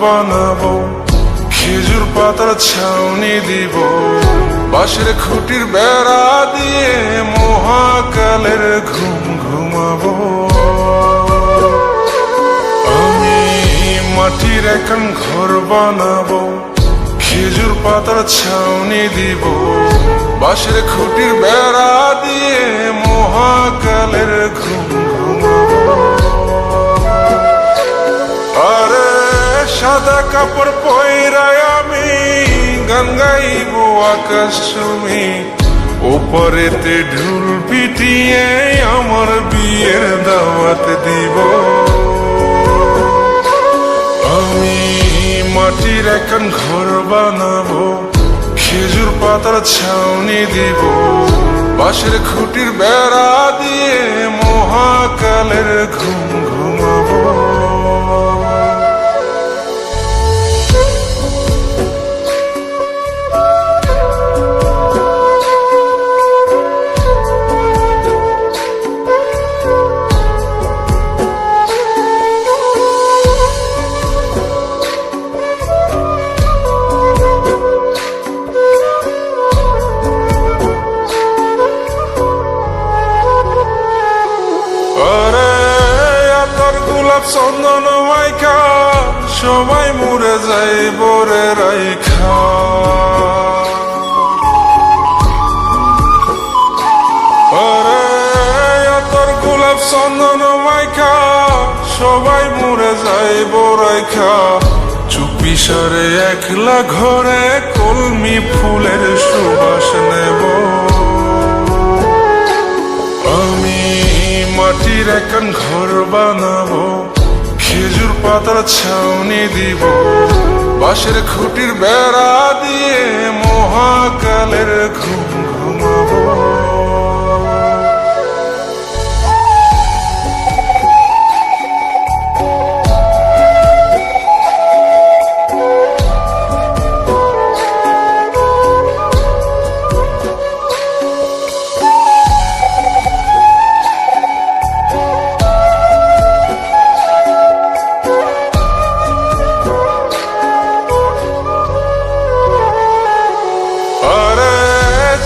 বানাবো, খেজুর পাতার ছাউনি দিব, বাঁশের খুঁটির বেড়া দিয়ে মহাকালের ঘুম ঘুমাবো। আমি মাটির এখন ঘর বানাবো, খেজুর পাতার ছাউনি দিব, বাঁশের খুঁটির বেড়া দিয়ে মহাকালের ঘুম ঘুমাবো। আরে সাদা কাপড় পয়রায় আমি গান গাইব আকাশ চুমি, ওপরেতে ঢুল পিটিয়ে আমার বিয়ের দাওয়াত দিব। আমি মাটির এখন ঘর বানাবো, খেজুর পাতার ছাউনি দিব, বাঁশের খুঁটির বেড়া দিয়ে মহাকালের ঘুম ঘুমাবো। চন্দন মাইকা সবাই মরে যায় বরে রাইখা, আরে তোর গোলাপ চন্দন মাইকা সবাই মরে যায় বরাইখা, চুপি সারে একলা ঘরে কলমি ফুলের সুবাস নেব। আমি মাটির এখন ঘর বানাবো, খেজুর পাতার ছাউনি দিব, বাঁশের খুঁটির বেড়া দিয়ে মহাকালের ঘুম ঘুমাবো।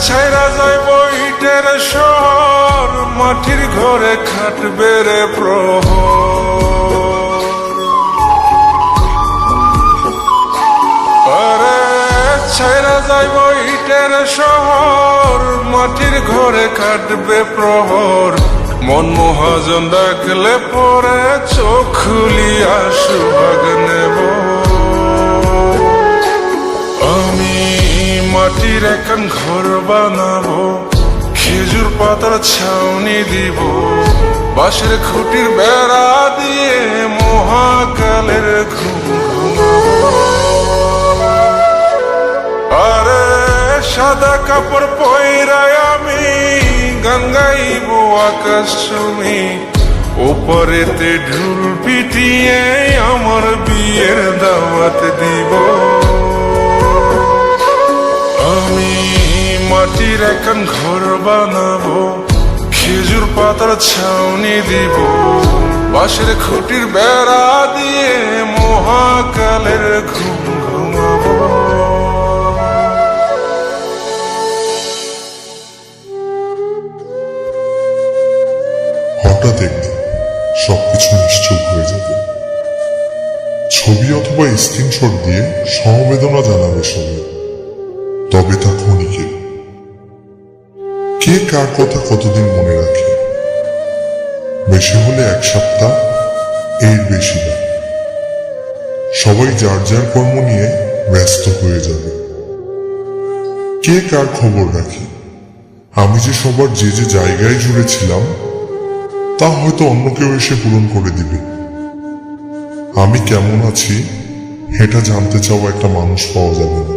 ছাইরা যাইব ইটের শহর, মাটির ঘরে খাটবে রে প্রহর। আরে ছাইরা যাইব ইটের শহর, মাটির ঘরে খাটবে প্রহর। মন মহাজন ডাকলে পরে চোখ খুলিয়া সুভাগ নেব। আমি মাটির এখন ঘর বানাবো, খেজুর পাতার ছাউনি দিব, বাঁশের খুঁটির বেড়া দিয়ে মহাকালের ঘুম ঘুমাবো। আরে সাদা কাপড় পয়রায় আমি গান গাইব আকাশ চুমি, ওপরেতে ঢুল পিটিয়ে আমার বিয়ের দাওয়াত দিব। আমি মাটির এখন ঘর বানাবো, খেজুর পাতার ছাউনি দিব, বাঁশের খুঁটির বেড়া দিয়ে মহাকালের ঘুম ঘুমাবো। হঠাৎ একদিন সবকিছু নিশ্চুপ হয়ে যাবে। ছবি অথবা স্ক্রিনশট দিয়ে সমবেদনা জানাবে সবাই, তবে তা ক্ষণিকের। কে কার কথা কতদিন মনে রাখে? বেশি হলে এক সপ্তাহ, এর বেশি না। সবাই যার যার কর্ম নিয়ে ব্যস্ত হয়ে যাবে। কে কার খবর রাখে? আমি যে সবার যে যে জায়গায় জুড়ে ছিলাম তা হয়তো অন্য কেউ এসে পূরণ করে দিবে। আমি কেমন আছি এটা জানতে চাওয়া একটা মানুষ পাওয়া যাবে না।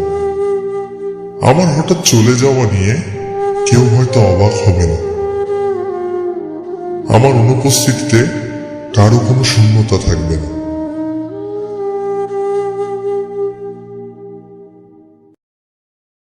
আমার হঠাৎ চলে যাওয়া নিয়ে কেউ হয়তো অবাক হবে না। আমার অনুপস্থিতিতে কারো কোনো শূন্যতা থাকবে না।